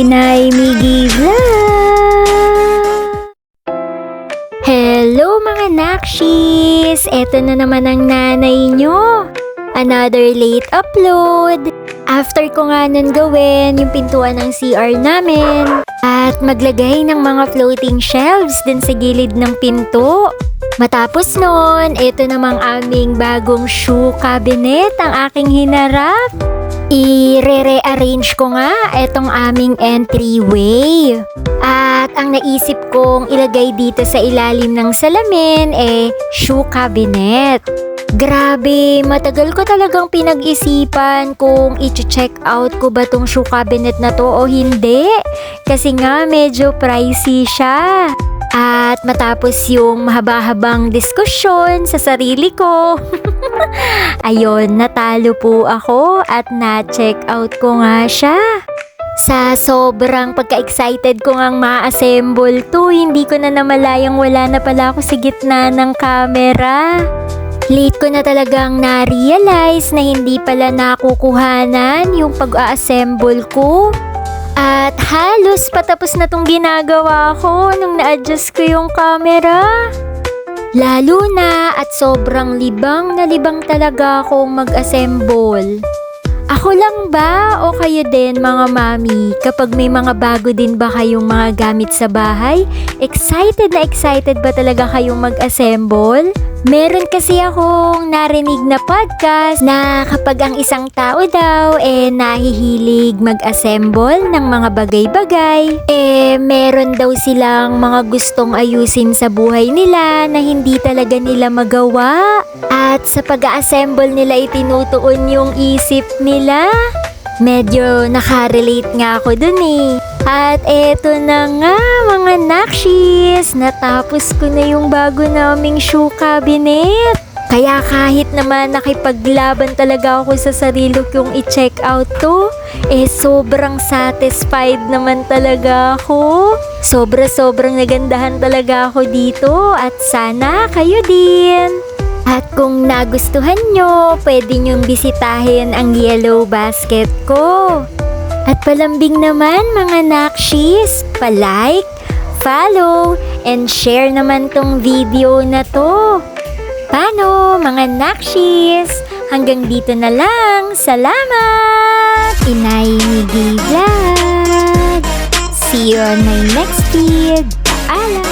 Inay Miggy Vlog! Hello mga nakshis! Eto na naman ang nanay nyo. Another late upload. After ko nga nun gawin yung pintuan ng CR namin at maglagay ng mga floating shelves din sa gilid ng pinto. Matapos nun, ito namang aming bagong shoe cabinet ang aking hinarap. I-re-rearrange ko nga itong aming entryway. At ang naisip kong ilagay dito sa ilalim ng salamin shoe cabinet. Grabe, matagal ko talagang pinag-isipan kung i-check out ko ba tong shoe cabinet na to o hindi. Kasi nga medyo pricey siya. At matapos yung mahaba-habang diskusyon sa sarili ko, ayun, natalo po ako at na-check out ko nga siya. Sa sobrang pagka-excited ko ngang ma-assemble to, hindi ko na namalayang wala na pala ako sa gitna ng camera. Late ko na talagang na-realize na hindi pala nakukuhanan yung pag-a-assemble ko. At halos patapos na tong ginagawa ko nung na-adjust ko yung camera. Lalo na at sobrang libang na libang talaga akong mag-assemble. Ako lang ba o kayo din mga mami kapag may mga bago din ba kayong mga gamit sa bahay? Excited ba talaga kayong mag-assemble? Meron kasi akong narinig na podcast na kapag ang isang tao daw nahihilig mag-assemble ng mga bagay-bagay, meron daw silang mga gustong ayusin sa buhay nila na hindi talaga nila magawa. At sa pag-assemble nila itinutuon yung isip nila. Medyo nakarelate nga ako dun At eto na nga mga nakshis, natapos ko na yung bago naming shoe cabinet. Kaya kahit naman nakipaglaban talaga ako sa sarili kong i-check out to, sobrang satisfied naman talaga ako. Sobrang nagandahan talaga ako dito at sana kayo din. At kung nagustuhan nyo, pwede nyong bisitahin ang yellow basket ko. At palambing naman mga nakshis, pa-like, follow, and share naman tong video na to. Paano mga nakshis? Hanggang dito na lang. Salamat! Inay Miggy Vlog! See you on my next vid. Paalam!